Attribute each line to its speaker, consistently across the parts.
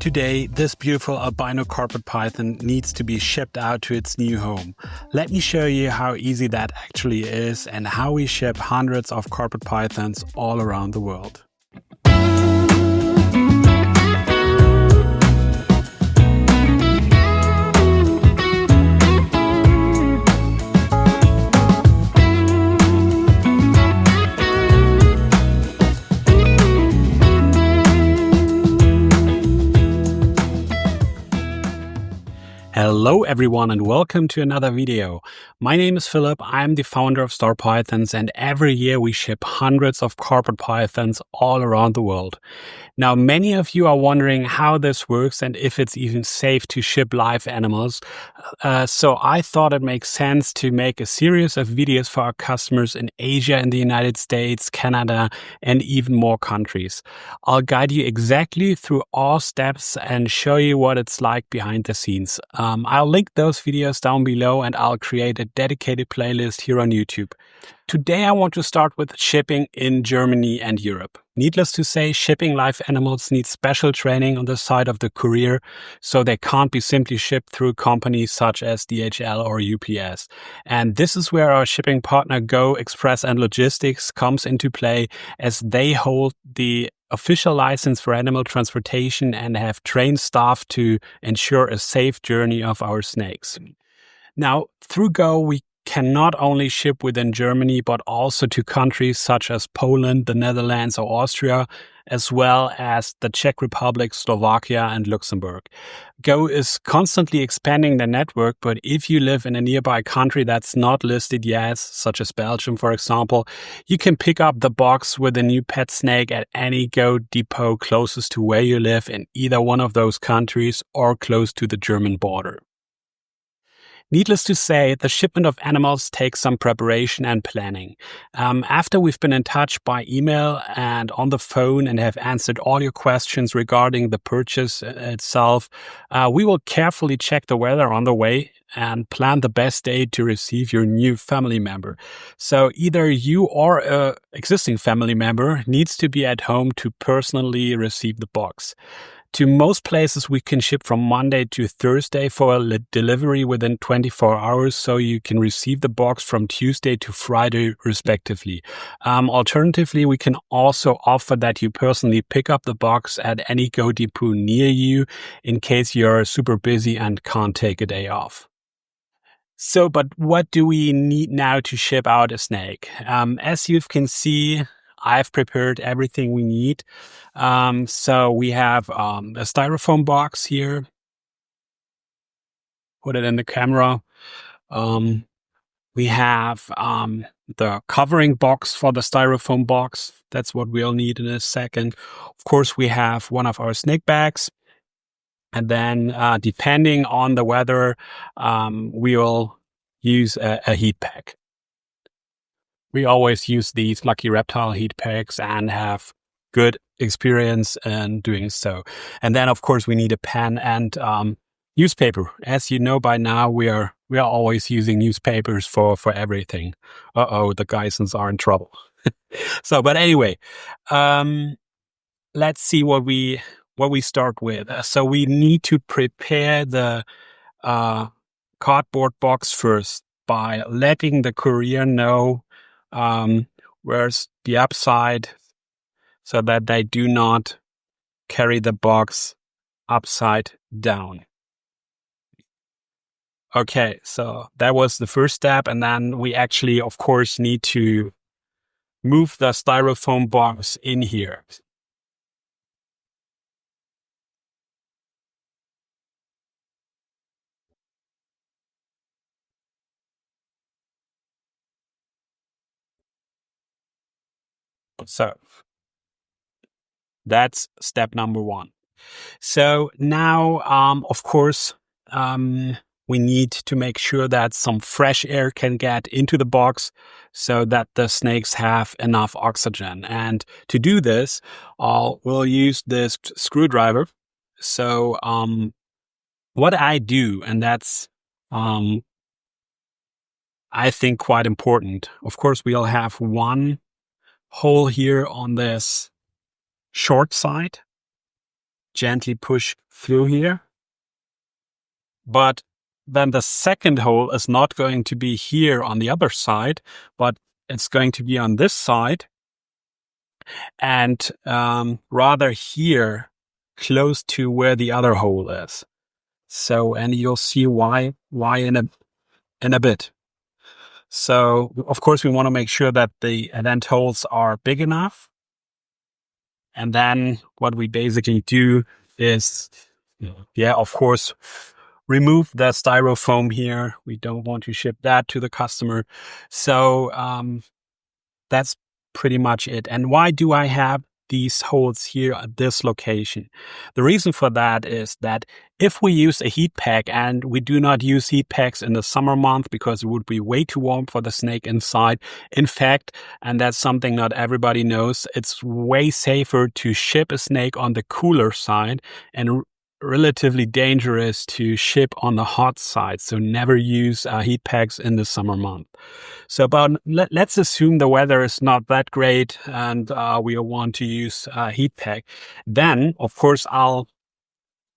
Speaker 1: Today, this beautiful albino carpet python needs to be shipped out to its new home. Let me show you how easy that actually is and how we ship hundreds of carpet pythons all around the world. Hello everyone and welcome to another video. My name is Philip, I'm the founder of StarPythons, and every year we ship hundreds of carpet pythons all around the world. Now many of you are wondering how this works and if it's even safe to ship live animals. So I thought it makes sense to make a series of videos for our customers in Asia, in the United States, Canada, and even more countries. I'll guide you exactly through all steps and show you what it's like behind the scenes. I'll link those videos down below and I'll create a dedicated playlist here on YouTube. Today I want to start with shipping in Germany and Europe. Needless to say, shipping live animals needs special training on the side of the courier, so they can't be simply shipped through companies such as DHL or UPS. And this is where our shipping partner Go Express and Logistics comes into play, as they hold the official license for animal transportation and have trained staff to ensure a safe journey of our snakes. Now, through Go, we can not only ship within Germany, but also to countries such as Poland, the Netherlands, or Austria, as well as the Czech Republic, Slovakia, and Luxembourg. Go is constantly expanding their network, but if you live in a nearby country that's not listed yet, such as Belgium, for example, you can pick up the box with a new pet snake at any Go depot closest to where you live in either one of those countries or close to the German border. Needless to say, the shipment of animals takes some preparation and planning. After we've been in touch by email and on the phone and have answered all your questions regarding the purchase itself, we will carefully check the weather on the way and plan the best date to receive your new family member. So either you or an existing family member needs to be at home to personally receive the box. To most places, we can ship from Monday to Thursday for a delivery within 24 hours, so you can receive the box from Tuesday to Friday, respectively. Alternatively, we can also offer that you personally pick up the box at any Go depot near you in case you're super busy and can't take a day off. So, but what do we need now to ship out a snake? As you can see, I've prepared everything we need. So we have a styrofoam box here. Put it in the camera. We have the covering box for the styrofoam box. That's what we'll need in a second. Of course, we have one of our snake bags. And then depending on the weather, we will use a heat pack. We always use these Lucky Reptile heat packs and have good experience in doing so. And then, of course, we need a pen and newspaper. As you know by now, we are always using newspapers for everything. The Geissens are in trouble. But anyway, let's see what we start with. So we need to prepare the cardboard box first by letting the courier know where's the upside, so that they do not carry the box upside down. Okay, so that was the first step, and then we actually, of course, need to move the styrofoam box in here. So that's step number one. So now, of course, we need to make sure that some fresh air can get into the box so that the snakes have enough oxygen. And to do this, we'll use this screwdriver. So what I do, and that's I think quite important. Of course, we'll have one hole here on this short side. gently push through here. But then the second hole is not going to be here on the other side, but it's going to be on this side, and rather here, close to where the other hole is. So, and you'll see why in a bit. So, of course, we want to make sure that the vent holes are big enough. And then what we basically do is, of course, remove the styrofoam here. We don't want to ship that to the customer. So that's pretty much it. And why do I have these holes here at this location? The reason for that is that if we use a heat pack, and we do not use heat packs in the summer month because it would be way too warm for the snake inside. In fact, and that's something not everybody knows, it's way safer to ship a snake on the cooler side and relatively dangerous to ship on the hot side. So never use heat packs in the summer month. So let's assume the weather is not that great and we want to use a heat pack. Then, of course, I'll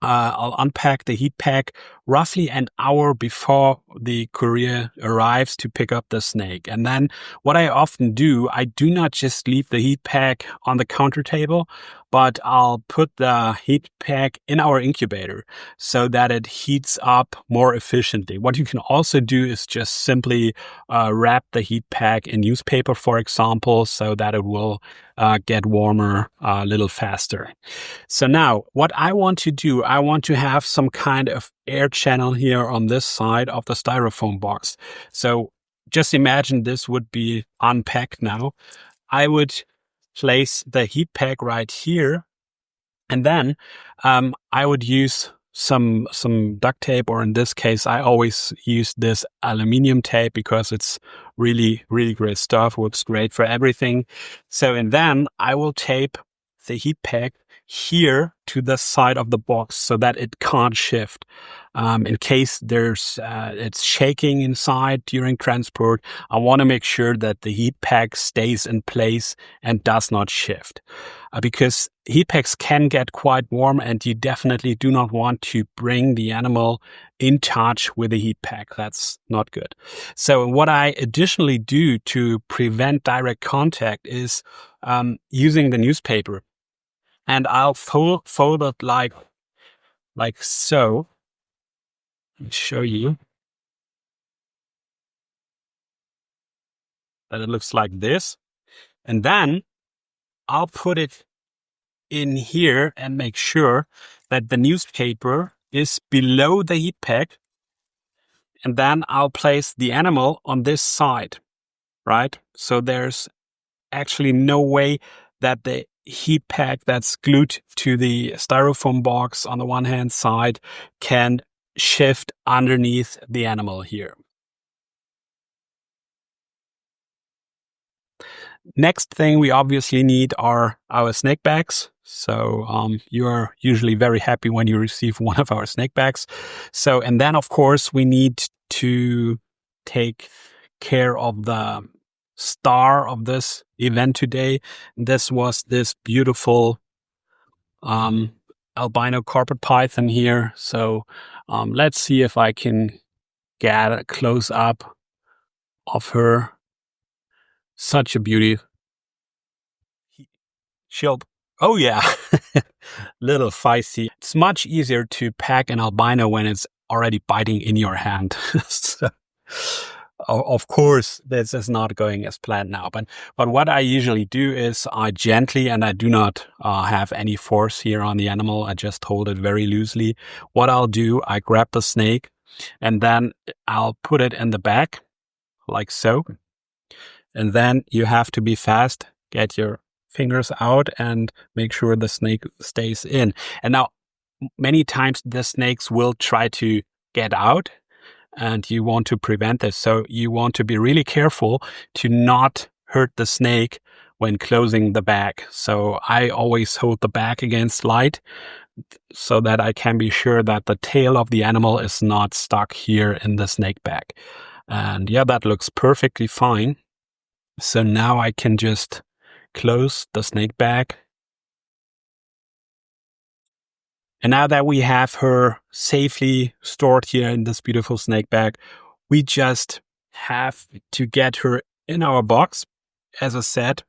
Speaker 1: unpack the heat pack roughly an hour before the courier arrives to pick up the snake. And then what I often do, I do not just leave the heat pack on the counter table, but I'll put the heat pack in our incubator so that it heats up more efficiently. What you can also do is just simply wrap the heat pack in newspaper, for example, so that it will get warmer a little faster. So now what I want to do, I want to have some kind of air channel here on this side of the styrofoam box. So just imagine this would be unpacked now. I would place the heat pack right here, and then I would use some duct tape, or in this case, I always use this aluminium tape because it's really, really great stuff. Works great for everything. So, and then I will tape the heat pack here to the side of the box so that it can't shift. In case it's shaking inside during transport, I want to make sure that the heat pack stays in place and does not shift. Because heat packs can get quite warm, and you definitely do not want to bring the animal in touch with the heat pack. That's not good. So what I additionally do to prevent direct contact is using the newspaper. And I'll fold it like so. Let me show you that it looks like this. And then I'll put it in here and make sure that the newspaper is below the heat pack. And then I'll place the animal on this side, right? So there's actually no way that the heat pack that's glued to the styrofoam box on the one hand side can shift underneath the animal here. Next thing we obviously need are our snake bags. So you're usually very happy when you receive one of our snake bags. So, and then of course we need to take care of the star of this event today. This was this beautiful albino carpet python here. So let's see if I can get a close up of her. Such a beauty. Oh yeah, little feisty. It's much easier to pack an albino when it's already biting in your hand. So, of course, this is not going as planned now. But what I usually do is I gently, and I do not have any force here on the animal. I just hold it very loosely. What I'll do, I grab the snake and then I'll put it in the bag like so. And then you have to be fast, get your fingers out and make sure the snake stays in. And now many times the snakes will try to get out, and you want to prevent this. So you want to be really careful to not hurt the snake when closing the bag. So I always hold the bag against light so that I can be sure that the tail of the animal is not stuck here in the snake bag. And yeah, that looks perfectly fine. So now I can just close the snake bag. And now that we have her safely stored here in this beautiful snake bag, we just have to get her in our box. As I said,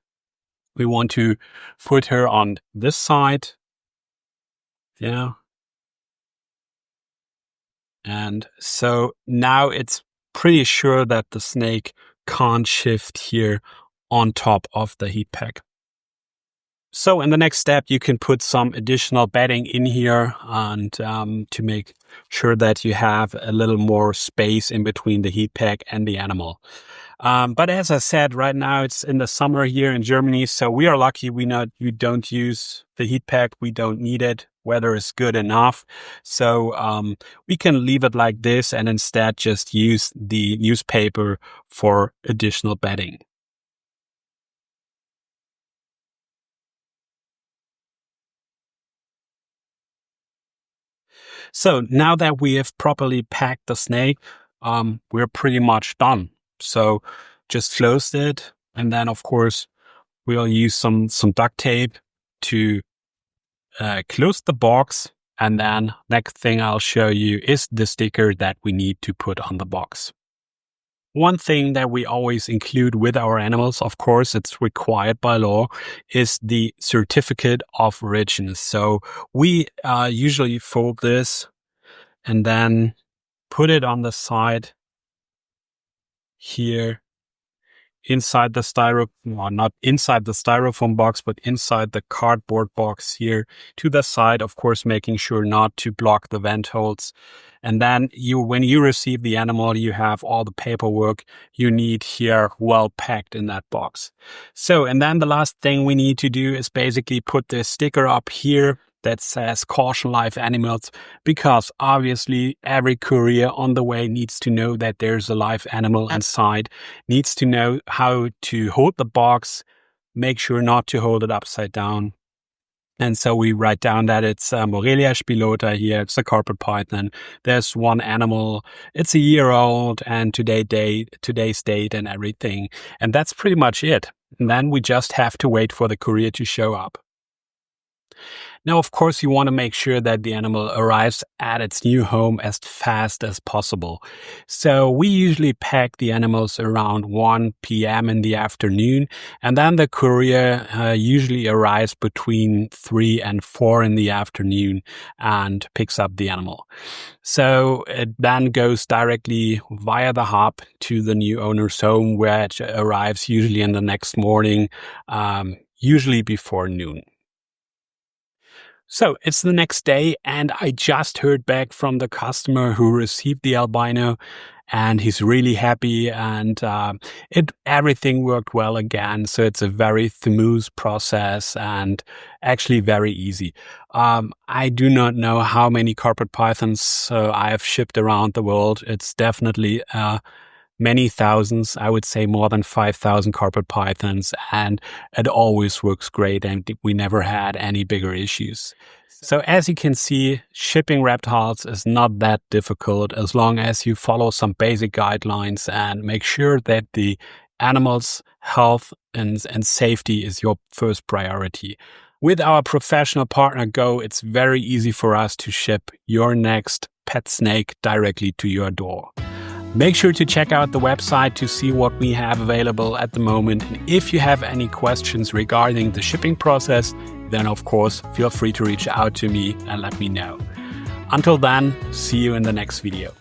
Speaker 1: we want to put her on this side. Yeah. And so now it's pretty sure that the snake can't shift here on top of the heat pack. So in the next step, you can put some additional bedding in here and to make sure that you have a little more space in between the heat pack and the animal. But as I said, right now it's in the summer here in Germany, so we are lucky we don't use the heat pack. We don't need it. Weather is good enough. So we can leave it like this and instead just use the newspaper for additional bedding. So now that we have properly packed the snake, we're pretty much done. So just close it. And then, of course, we'll use some duct tape to close the box. And then next thing I'll show you is the sticker that we need to put on the box. One thing that we always include with our animals, of course, it's required by law, is the certificate of origin. So we usually fold this and then put it on the side here inside the not inside the styrofoam box, but inside the cardboard box here to the side, of course, making sure not to block the vent holes. And then when you receive the animal, you have all the paperwork you need here well packed in that box. So, and then the last thing we need to do is basically put the sticker up here that says caution live animals, because obviously every courier on the way needs to know that there's a live animal inside, needs to know how to hold the box, make sure not to hold it upside down. And so we write down that it's Morelia spilota here. It's a carpet python. There's one animal. It's a year old and today's date and everything. And that's pretty much it. And then we just have to wait for the courier to show up. Now, of course, you want to make sure that the animal arrives at its new home as fast as possible. So we usually pack the animals around 1 p.m. in the afternoon, and then the courier usually arrives between 3 and 4 in the afternoon and picks up the animal. So it then goes directly via the hub to the new owner's home, where it arrives usually in the next morning, usually before noon. So it's the next day, and I just heard back from the customer who received the albino, and he's really happy, and everything worked well again. So it's a very smooth process and actually very easy. I do not know how many carpet pythons I have shipped around the world. It's definitely many thousands, I would say more than 5,000 carpet pythons, and it always works great, and we never had any bigger issues. So as you can see, shipping reptiles is not that difficult as long as you follow some basic guidelines and make sure that the animal's health and safety is your first priority. With our professional partner Go, it's very easy for us to ship your next pet snake directly to your door. Make sure to check out the website to see what we have available at the moment. And if you have any questions regarding the shipping process, then of course, feel free to reach out to me and let me know. Until then, see you in the next video.